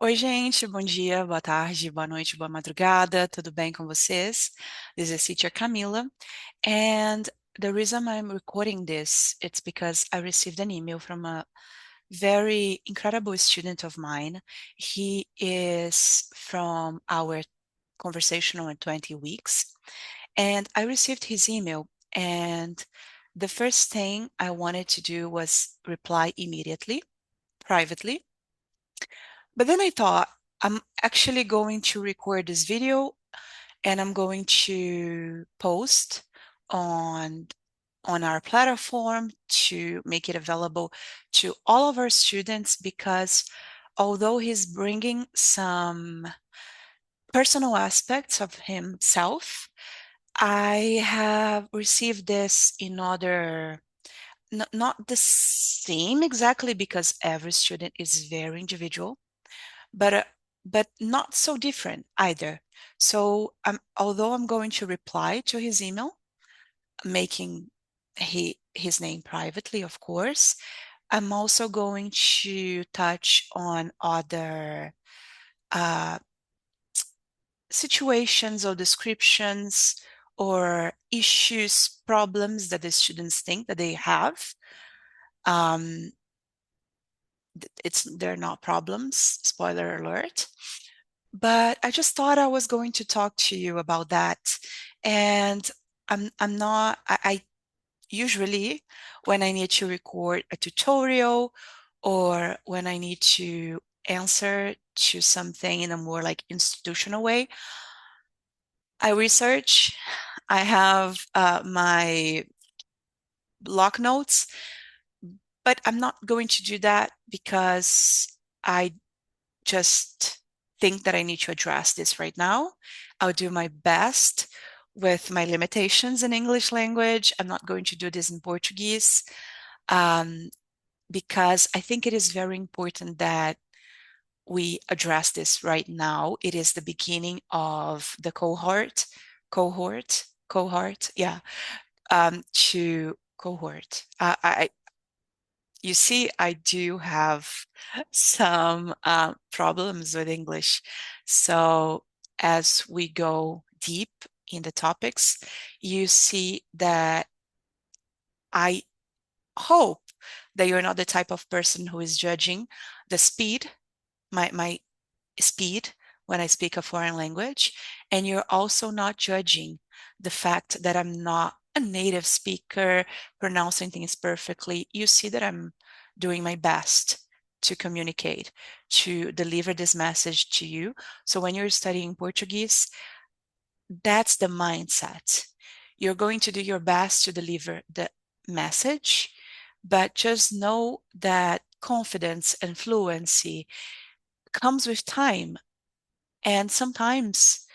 Oi, gente, bom dia, boa tarde, boa noite, boa madrugada, tudo bem com vocês? This is teacher Camila, and the reason I'm recording this, it's because I received an email from a very incredible student of mine. He is from our conversational in 20 weeks, and I received his email, and the first thing I wanted to do was reply immediately, privately. But then I thought, I'm actually going to record this video and I'm going to post on on our platform to make it available to all of our students because although he's bringing some personal aspects of himself, I have received this in other, not the same exactly because every student is very individual, but uh, but not so different either. So although I'm going to reply to his email, making his name privately, of course, I'm also going to touch on other uh, situations or descriptions or issues, problems that the students think that they have. Um, they're not problems, spoiler alert. But I just thought I was going to talk to you about that. And I'm not, I usually when I need to record a tutorial or when I need to answer to something in a more like institutional way, I research. I have my block notes, but I'm not going to do that because I just think that I need to address this right now. I'll do my best with my limitations in English language. I'm not going to do this in Portuguese um, because I think it is very important that we address this right now. It is the beginning of the cohort, yeah, to cohort. You see, I do have some problems with English. So as we go deep in the topics, you see that I hope that you're not the type of person who is judging the speed, my speed when I speak a foreign language. And you're also not judging the fact that I'm not a native speaker pronouncing things perfectly. You see that I'm doing my best to communicate, to deliver this message to you. So when you're studying Portuguese, that's the mindset. You're going to do your best to deliver the message, but just know that confidence and fluency comes with time. And sometimes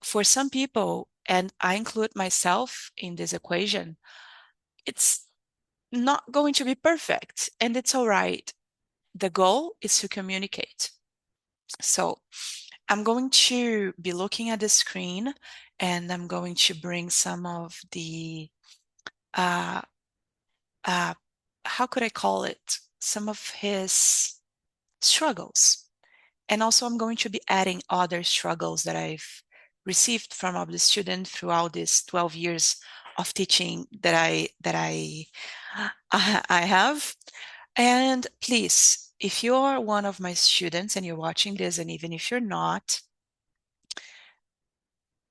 for some people, and I include myself in this equation, it's not going to be perfect and it's all right. The goal is to communicate. So I'm going to be looking at the screen and I'm going to bring some of the, uh, uh, how could I call it? Some of his struggles. And also I'm going to be adding other struggles that I've received from of the student throughout these 12 years of teaching that I I have. And please, if you're one of my students and you're watching this, and even if you're not,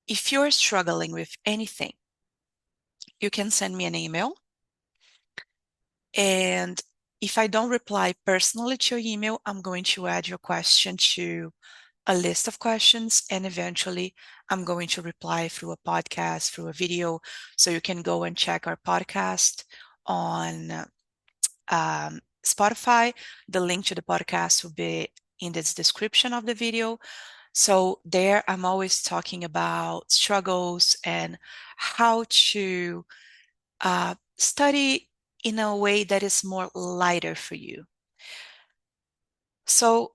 if you're struggling with anything, you can send me an email. And if I don't reply personally to your email, I'm going to add your question to a list of questions, and eventually I'm going to reply through a podcast, through a video. So you can go and check our podcast on Spotify. The link to the podcast will be in the description of the video. So there I'm always talking about struggles and how to study in a way that is more lighter for you. So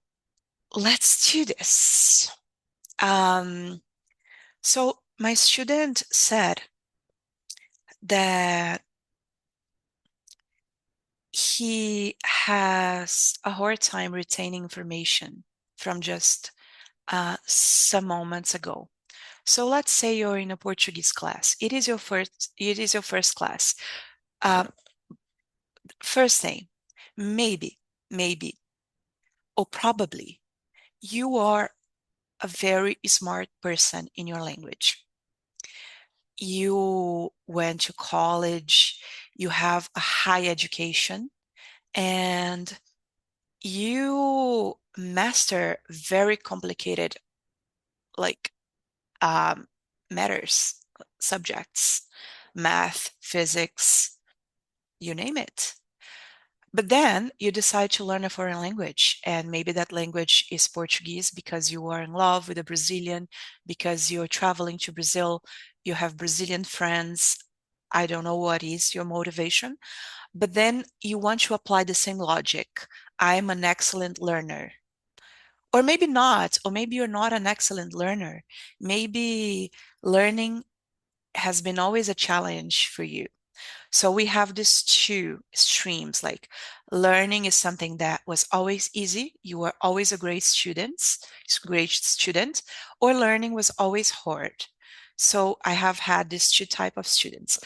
let's do this. So my student said that he has a hard time retaining information from just some moments ago. So let's say you're in a Portuguese class. It is your first class. Uh, First thing, maybe, or probably, you are a very smart person in your language. You went to college, you have a high education, and you master very complicated, like, um, matters, subjects, math, physics, you name it. But then you decide to learn a foreign language, and maybe that language is Portuguese because you are in love with a Brazilian, because you're traveling to Brazil, you have Brazilian friends. I don't know what is your motivation, but then you want to apply the same logic. I'm an excellent learner. Or maybe not, or maybe you're not an excellent learner. Maybe learning has been always a challenge for you. So we have these two streams, like learning is something that was always easy. You were always a great student, or learning was always hard. So I have had these two type of students.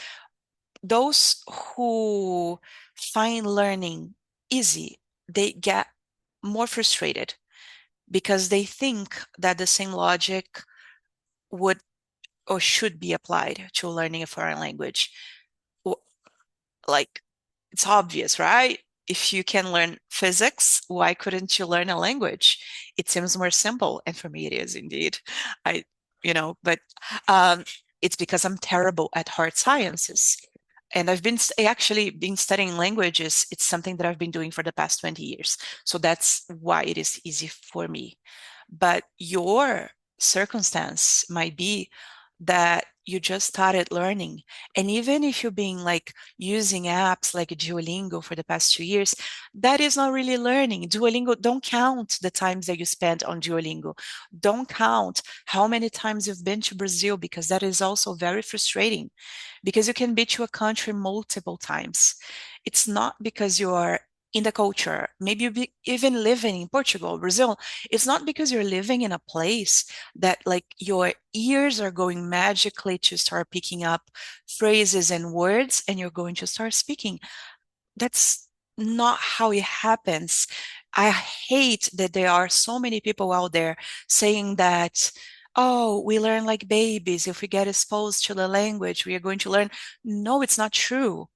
Those who find learning easy, they get more frustrated because they think that the same logic would or should be applied to learning a foreign language. Like, it's obvious, right? If you can learn physics, why couldn't you learn a language? It seems more simple, and for me it is indeed. I, but um, it's because I'm terrible at hard sciences. And I've been actually been studying languages. It's something that I've been doing for the past 20 years. So that's why it is easy for me. But your circumstance might be that you just started learning. And even if you've been like using apps like Duolingo for the past 2 years, that is not really learning. Duolingo, don't count the times that you spent on Duolingo. Don't count how many times you've been to Brazil, because that is also very frustrating, because you can be to a country multiple times. It's not because you are in the culture, maybe you be even living in Portugal, Brazil. It's not because you're living in a place that like your ears are going magically to start picking up phrases and words and you're going to start speaking. That's not how it happens. I hate that there are so many people out there saying that, oh, we learn like babies. If we get exposed to the language, we are going to learn. No, it's not true.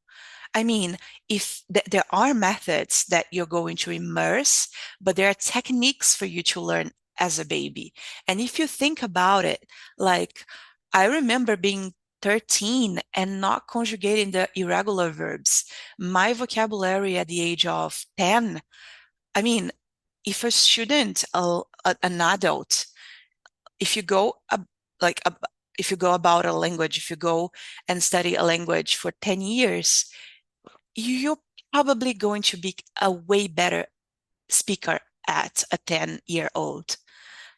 I mean, if there are methods that you're going to immerse, but there are techniques for you to learn as a baby. And if you think about it, like, I remember being 13 and not conjugating the irregular verbs. My vocabulary at the age of 10, I mean, if a student, an adult, if you go like if you go about a language, if you go and study a language for 10 years, you're probably going to be a way better speaker at a 10-year-old.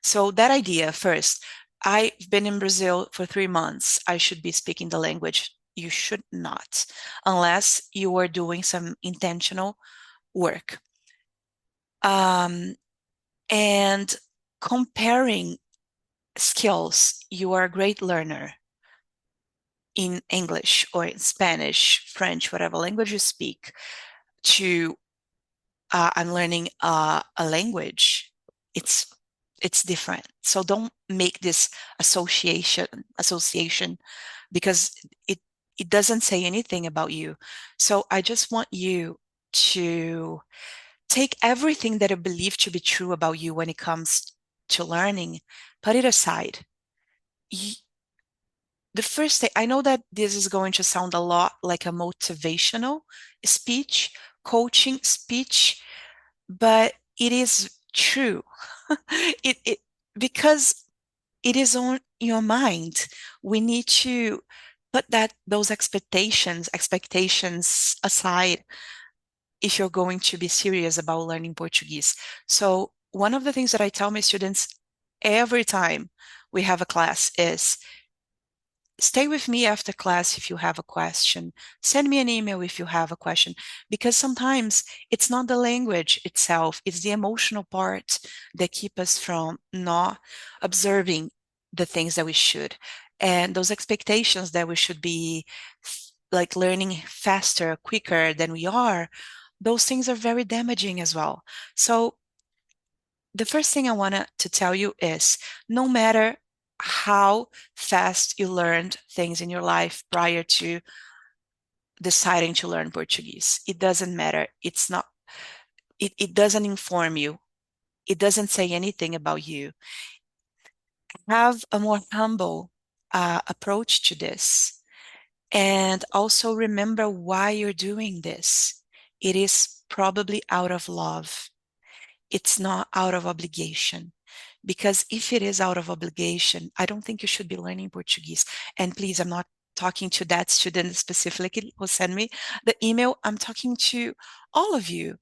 So that idea first, I've been in Brazil for 3 months. I should be speaking the language. You should not, unless you are doing some intentional work. Um, and comparing skills, you are a great learner in English or in Spanish, French, whatever language you speak, to I'm learning a language. It's it's different. So don't make this association because it it doesn't say anything about you. So I just want you to take everything that I believe to be true about you when it comes to learning, put it aside. The first thing, I know that this is going to sound a lot like a motivational speech, coaching speech, but it is true. It because it is on your mind. We need to put those expectations aside if you're going to be serious about learning Portuguese. So one of the things that I tell my students every time we have a class is stay with me after class if you have a question. Send me an email if you have a question, because sometimes it's not the language itself, it's the emotional part that keep us from not observing the things that we should. And those expectations that we should be like learning faster, quicker than we are, those things are very damaging as well. So the first thing I want to tell you is no matter how fast you learned things in your life prior to deciding to learn Portuguese, it doesn't matter. It's not, it doesn't inform you. It doesn't say anything about you. Have a more humble approach to this. And also remember why you're doing this. It is probably out of love. It's not out of obligation. Because if it is out of obligation, I don't think you should be learning Portuguese. And please, I'm not talking to that student specifically who sent me the email. I'm talking to all of you.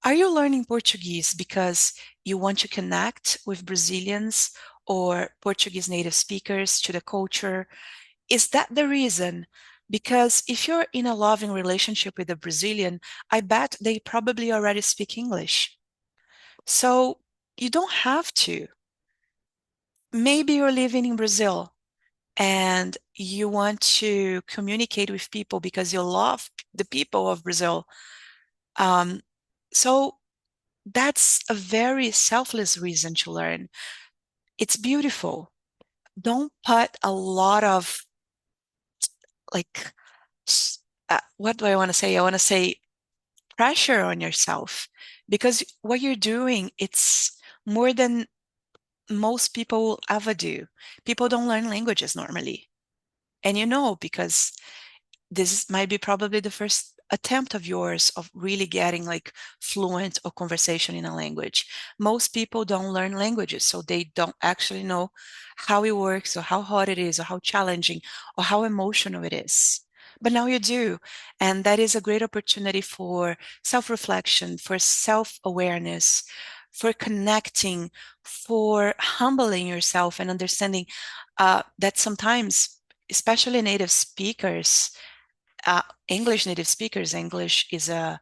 Are you learning Portuguese because you want to connect with Brazilians or Portuguese native speakers to the culture? Is that the reason? Because if you're in a loving relationship with a Brazilian, I bet they probably already speak English. So you don't have to. Maybe you're living in Brazil and you want to communicate with people because you love the people of Brazil. Um, so that's a very selfless reason to learn. It's beautiful. Don't put a lot of like, what do I want to say? I want to say pressure on yourself because what you're doing, it's more than most people will ever do. People don't learn languages normally. And you know, because this might be probably the first attempt of yours of really getting like fluent or conversation in a language. Most people don't learn languages, so they don't actually know how it works or how hard it is or how challenging or how emotional it is. But now you do. And that is a great opportunity for self-reflection, for self-awareness, for connecting, for humbling yourself and understanding that sometimes, especially native speakers, English native speakers, English is an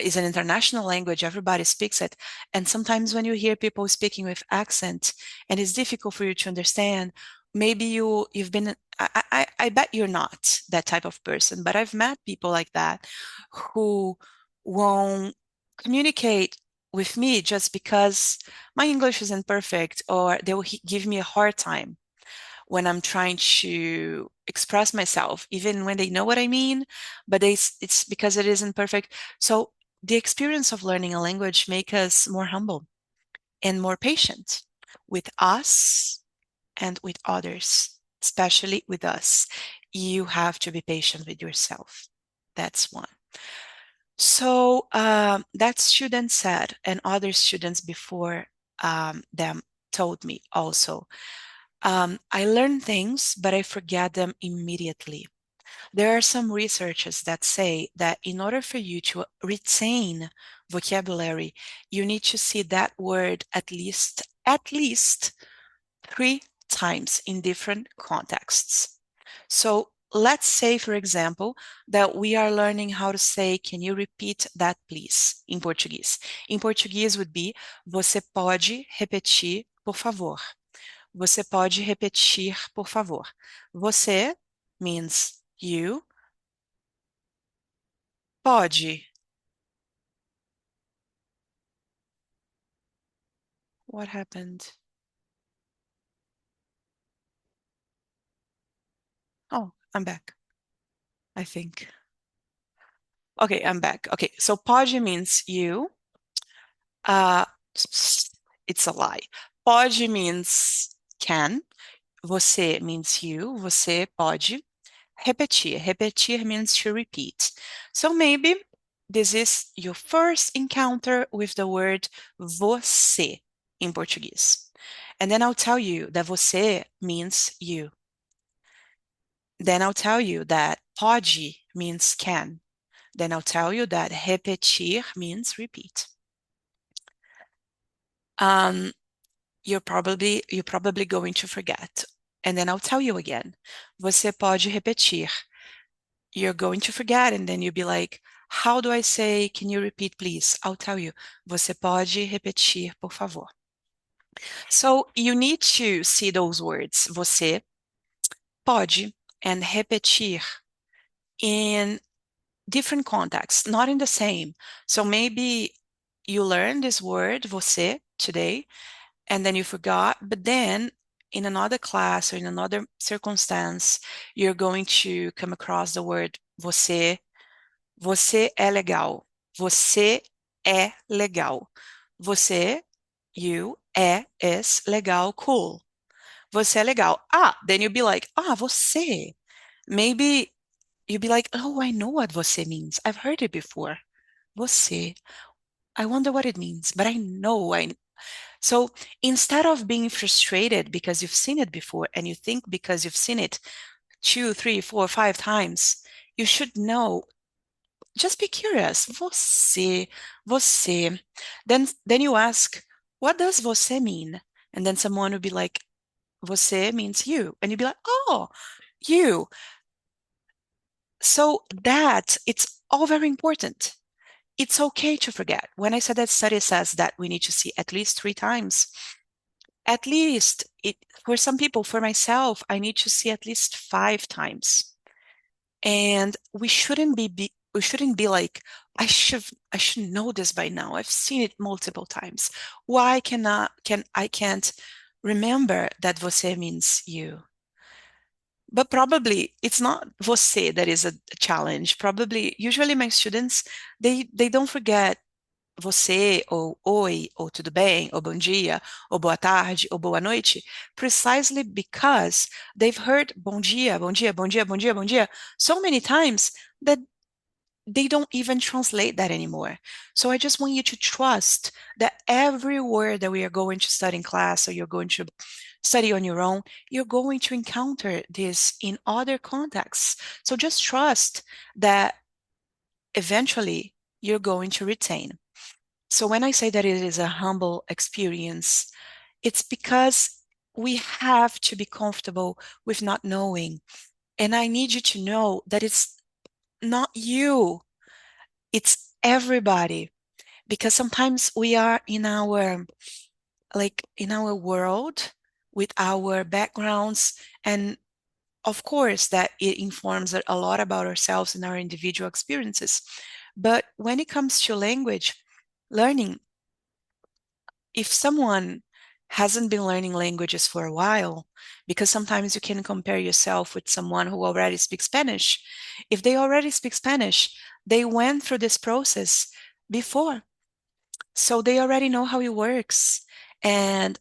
international language. Everybody speaks it. And sometimes when you hear people speaking with accent and it's difficult for you to understand, maybe you've been I bet you're not that type of person, but I've met people like that who won't communicate with me just because my English isn't perfect or they will give me a hard time when I'm trying to express myself, even when they know what I mean, but it's because it isn't perfect. So the experience of learning a language make us more humble and more patient with us and with others, especially with us. You have to be patient with yourself. That's one. So that student said, and other students before them told me also, I learn things, but I forget them immediately. There are some researchers that say that in order for you to retain vocabulary, you need to see that word at least 3 times in different contexts. So let's say, for example, that we are learning how to say, can you repeat that, please, in Portuguese? In Portuguese would be, você pode repetir, por favor? Você pode repetir, por favor? Você means you. Pode. What happened? Oh, I'm back, I think. Okay, I'm back. Okay, so pode means you. Uh, it's a lie. Pode means can. Você means you. Você pode. Repetir. Repetir means to repeat. So maybe this is your first encounter with the word você in Portuguese. And then I'll tell you that você means you. Then I'll tell you that pode means can. Then I'll tell you that repetir means repeat. Um, you're probably going to forget. and then I'll tell you again. Você pode repetir. You're going to forget, and then you'll be like, how do I say, can you repeat, please? I'll tell you. Você pode repetir, por favor. So you need to see those words. Você pode and repetir in different contexts, not in the same. So maybe you learned this word, você, today, and then you forgot, but then in another class or in another circumstance, you're going to come across the word você. Você é legal. Você é legal. Você, you, is legal, cool. Você é legal. Ah, then you'll be like, você. Maybe you'll be like, oh, I know what você means. I've heard it before. Você. I wonder what it means, but I know I. So instead of being frustrated because you've seen it before and you think because you've seen it 2, 3, 4, 5 times, you should know. Just be curious. Você. Then you ask, what does você mean? And then someone will be like, você means you. And you'd be like, oh, you. So that it's all very important. It's okay to forget. When I said that study says that we need to see at least 3 times, at least it for some people, for myself, I need to see at least 5 times. And we shouldn't be like, I should know this by now. I've seen it multiple times. Why I can't remember that você means you? But probably it's not você that is a challenge. Probably, usually my students, they don't forget você, ou oi, ou tudo bem, ou bom dia, ou boa tarde, ou boa noite, precisely because they've heard bom dia, bom dia, bom dia, bom dia, bom dia so many times that they don't even translate that anymore. So I just want you to trust that every word that we are going to study in class or you're going to study on your own, you're going to encounter this in other contexts. So just trust that eventually you're going to retain. So when I say that it is a humble experience, it's because we have to be comfortable with not knowing. And I need you to know that it's not you, it's everybody. Because sometimes we are in our world with our backgrounds, and of course that it informs a lot about ourselves and our individual experiences. But when it comes to language learning, if someone hasn't been learning languages for a while, because sometimes you can compare yourself with someone who already speaks Spanish. If they already speak Spanish, they went through this process before. So they already know how it works. And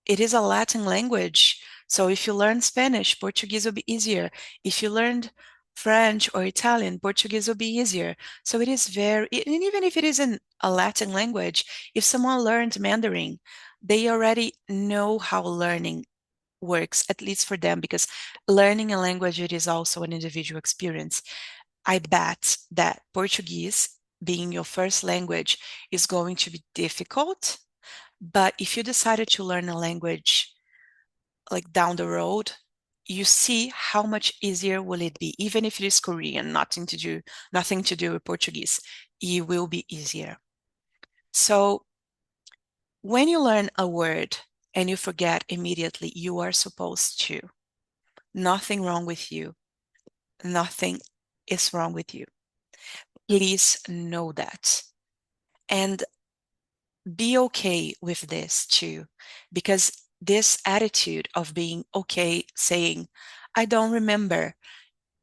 it is a Latin language. So if you learn Spanish, Portuguese will be easier. If you learned French or Italian, Portuguese will be easier. So it is and even if it isn't a Latin language, if someone learned Mandarin, they already know how learning works, at least for them, because learning a language, it is also an individual experience. I bet that Portuguese, being your first language, is going to be difficult. But if you decided to learn a language like down the road, you see how much easier will it be, even if it is Korean, nothing to do with Portuguese, it will be easier. So when you learn a word and you forget immediately, you are supposed to. Nothing wrong with you. Nothing is wrong with you. Please know that. And be okay with this too, because this attitude of being okay, saying, I don't remember.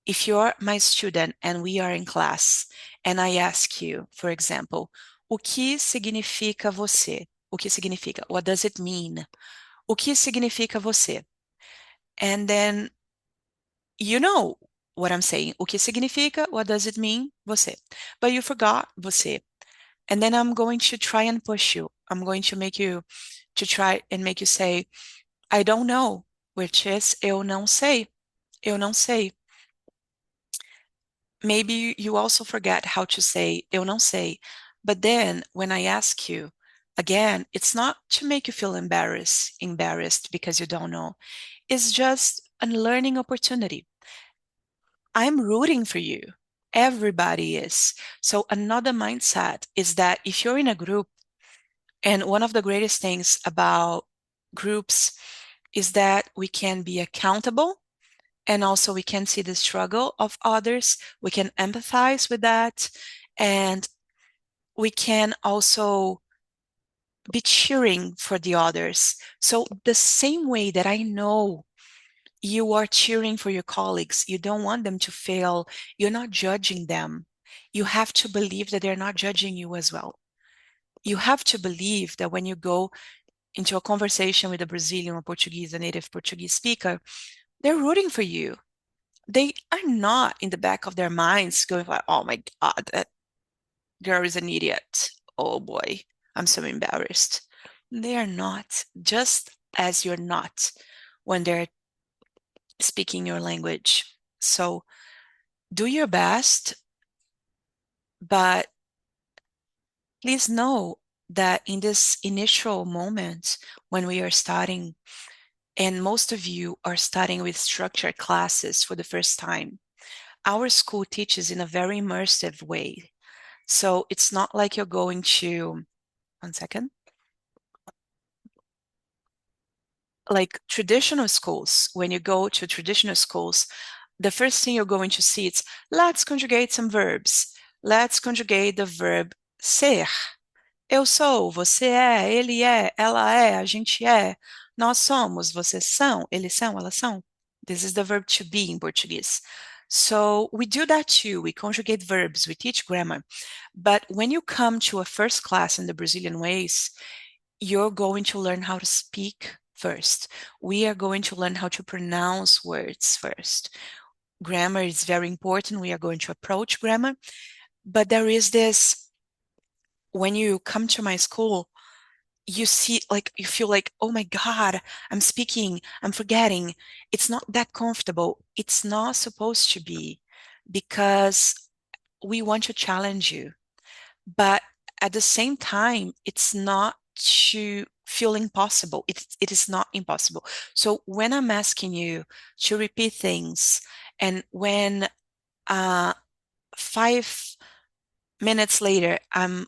If you're my student and we are in class, and I ask you, for example, o que significa você? O que significa? What does it mean? O que significa você? And then you know what I'm saying. O que significa? What does it mean? Você. But you forgot você. And then I'm going to try and push you. I'm going to make you to try and make you say, I don't know, which is eu não sei. Eu não sei. Maybe you also forget how to say eu não sei. But then when I ask you again, it's not to make you feel embarrassed because you don't know. is just a learning opportunity. I'm rooting for you. Everybody is. So another mindset is that if you're in a group, and one of the greatest things about groups is that we can be accountable, and also we can see the struggle of others. We can empathize with that, and we can also be cheering for the others. So the same way that I know you are cheering for your colleagues, you don't want them to fail, you're not judging them. You have to believe that they're not judging you as well. You have to believe that when you go into a conversation with a Brazilian or Portuguese, a native Portuguese speaker, they're rooting for you. They are not in the back of their minds going like, oh my God, that girl is an idiot. Oh boy, I'm so embarrassed. They are not, just as you're not when they're speaking your language. So do your best, but please know that in this initial moment when we are starting, and most of you are starting with structured classes for the first time, our school teaches in a very immersive way. So it's not like you're going to, one second, like traditional schools. When you go to traditional schools, the first thing you're going to see is let's conjugate some verbs. Let's conjugate the verb ser. Eu sou, você é, ele é, ela é, a gente é, nós somos, vocês são, eles são, elas são. This is the verb to be in Portuguese. So we do that too. We conjugate verbs, we teach grammar. But when you come to a first class in the Brazilian ways, you're going to learn how to speak first. We are going to learn how to pronounce words first. Grammar is very important. We are going to approach grammar. But there is this, when you come to my school, you see, like, you feel like, oh my God, I'm speaking, I'm forgetting. It's not that comfortable. It's not supposed to be, because we want to challenge you. But at the same time, it's not to feel impossible. It is not impossible. So when I'm asking you to repeat things, and when 5 minutes later, I'm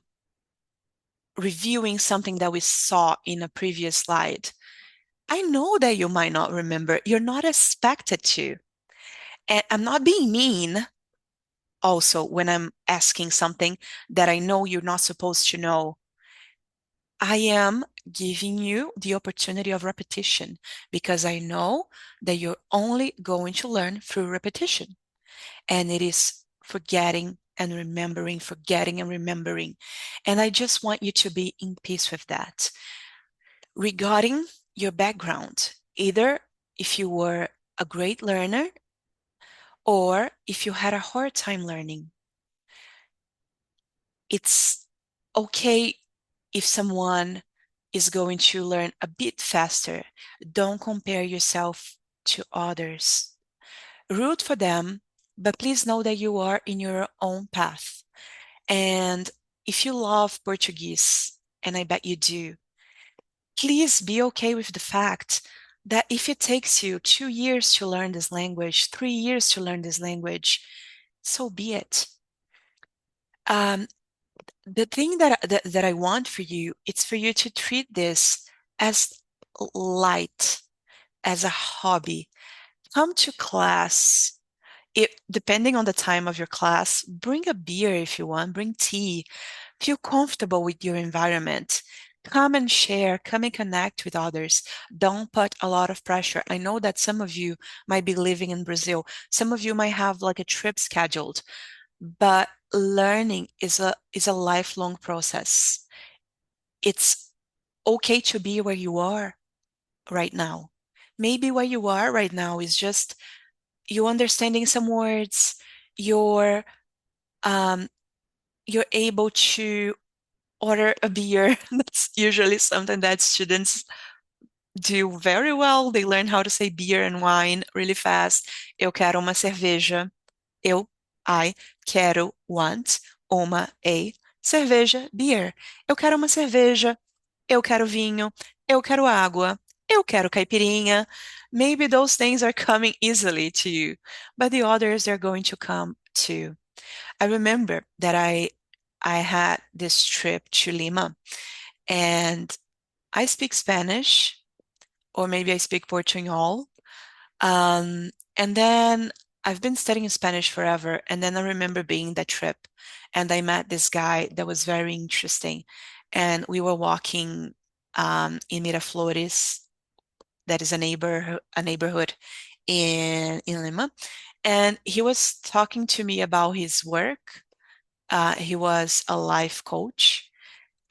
reviewing something that we saw in a previous slide, I know that you might not remember. You're not expected to. And I'm not being mean also when I'm asking something that I know you're not supposed to know. I am giving you the opportunity of repetition because I know that you're only going to learn through repetition. And it is forgetting and remembering, forgetting and remembering. And I just want you to be in peace with that. Regarding your background, either if you were a great learner or if you had a hard time learning, it's okay if someone is going to learn a bit faster. Don't compare yourself to others. Root for them, but please know that you are in your own path. And if you love Portuguese, and I bet you do, please be okay with the fact that if it takes you 2 years to learn this language, 3 years to learn this language, so be it. The thing that I want for you, it's for you to treat this as light, as a hobby. Come to class. Depending on the time of your class, bring a beer if you want, bring tea. Feel comfortable with your environment. Come and share, come and connect with others. Don't put a lot of pressure. I know that some of you might be living in Brazil. Some of you might have like a trip scheduled, but learning is a lifelong process. It's okay to be where you are right now. Maybe where you are right now is just you understanding some words, you're um, you're able to order a beer. That's usually something that students do very well. They learn how to say beer and wine really fast. Eu quero uma cerveja. I quero, want, a cerveja, beer. Eu quero uma cerveja. Eu quero vinho. Eu quero água. Eu quero caipirinha. Maybe those things are coming easily to you, but the others are going to come too. I remember that I had this trip to Lima and I speak Spanish, or maybe I speak Portuñol. And then I've been studying Spanish forever. And then I remember being that trip and I met this guy that was very interesting. And we were walking in Miraflores, that is a neighborhood in Lima. And he was talking to me about his work. He was a life coach,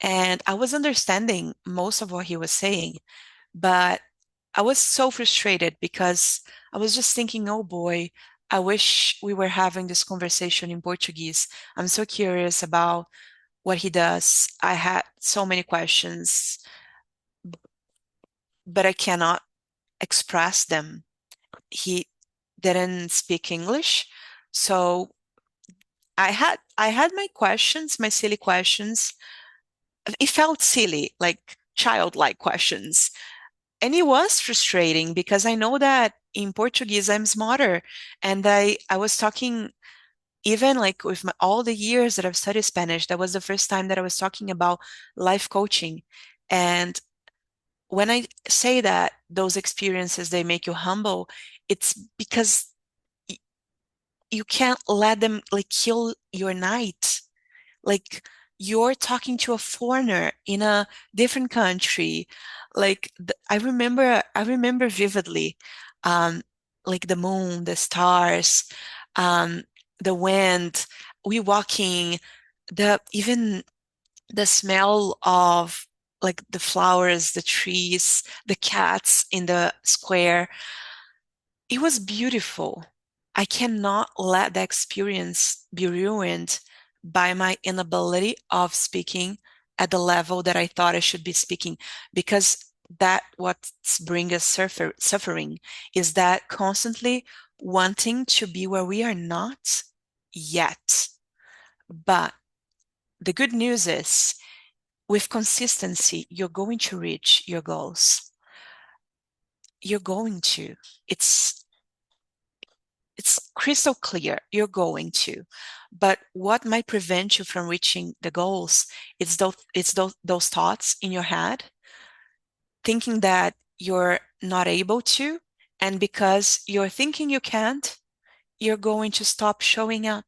and I was understanding most of what he was saying, but I was so frustrated because I was just thinking, oh boy, I wish we were having this conversation in Portuguese. I'm so curious about what he does. I had so many questions, but I cannot express them. He didn't speak English, so I had my questions, my silly questions. It felt silly, like childlike questions. And it was frustrating because I know that in Portuguese I'm smarter. And I was talking even like with all the years that I've studied Spanish, that was the first time that I was talking about life coaching. And when I say that those experiences they make you humble, it's because you can't let them like kill your night. Like you're talking to a foreigner in a different country. Like I remember vividly, um, like the moon, the stars, um, the wind, we walking, the even the smell of like the flowers, the trees, the cats in the square. It was beautiful. I cannot let the experience be ruined by my inability of speaking at the level that I thought I should be speaking, because that what's bring us suffering is that constantly wanting to be where we are not yet. But the good news is with consistency, you're going to reach your goals. You're going to. It's it's crystal clear you're going to. But what might prevent you from reaching the goals is those thoughts in your head, thinking that you're not able to. And because you're thinking you can't, you're going to stop showing up.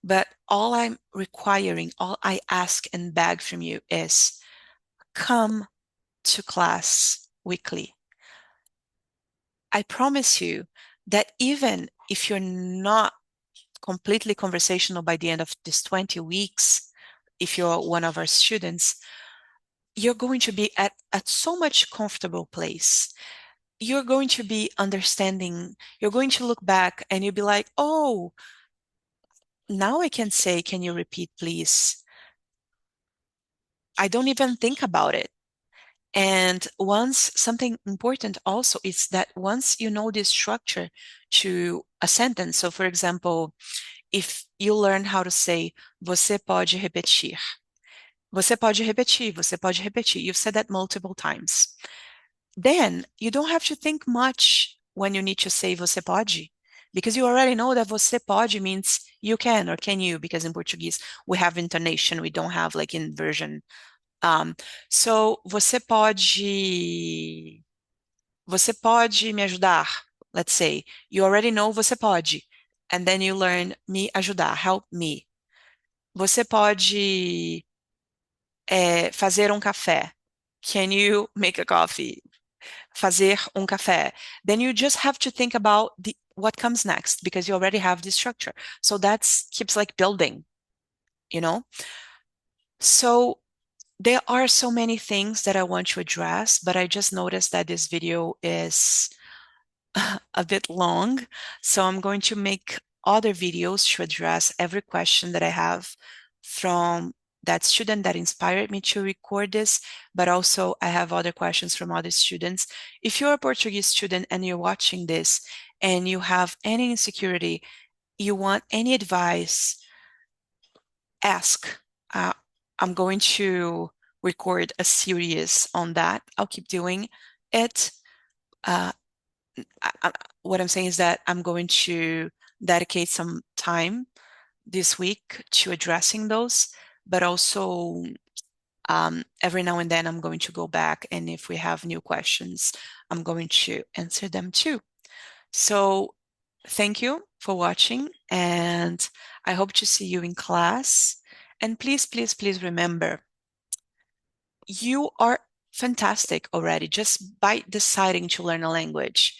But all I'm requiring, all I ask and beg from you is come to class weekly. I promise you that even if you're not completely conversational by the end of these 20 weeks, if you're one of our students, you're going to be at so much comfortable place. You're going to be understanding. You're going to look back and you'll be like, oh, now I can say, can you repeat, please? I don't even think about it. And once something important also is that once you know the structure to a sentence, so for example, if you learn how to say, você pode repetir. Você pode repetir, você pode repetir. You've said that multiple times. Then you don't have to think much when you need to say você pode, because you already know that você pode means you can or can you, because in Portuguese we have intonation, we don't have like inversion. Um, so você pode me ajudar. Let's say you already know você pode, and then you learn me ajudar, help me. Você pode fazer um café. Can you make a coffee? Fazer um café. Then you just have to think about what comes next because you already have the structure. So that's keeps like building, you know? So there are so many things that I want to address, but I just noticed that this video is a bit long. So I'm going to make other videos to address every question that I have from that student that inspired me to record this, but also I have other questions from other students. If you're a Portuguese student and you're watching this and you have any insecurity, you want any advice, ask. I'm going to record a series on that. I'll keep doing it. Uh, what I'm saying is that I'm going to dedicate some time this week to addressing those, but also every now and then I'm going to go back, and if we have new questions, I'm going to answer them too. So thank you for watching, and I hope to see you in class. And please, please, please remember, you are fantastic already just by deciding to learn a language.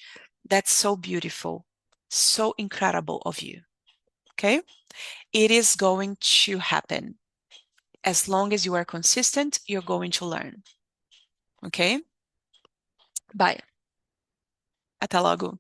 That's so beautiful, so incredible of you. Okay? It is going to happen. As long as you are consistent, you're going to learn. Ok? Bye. Até logo.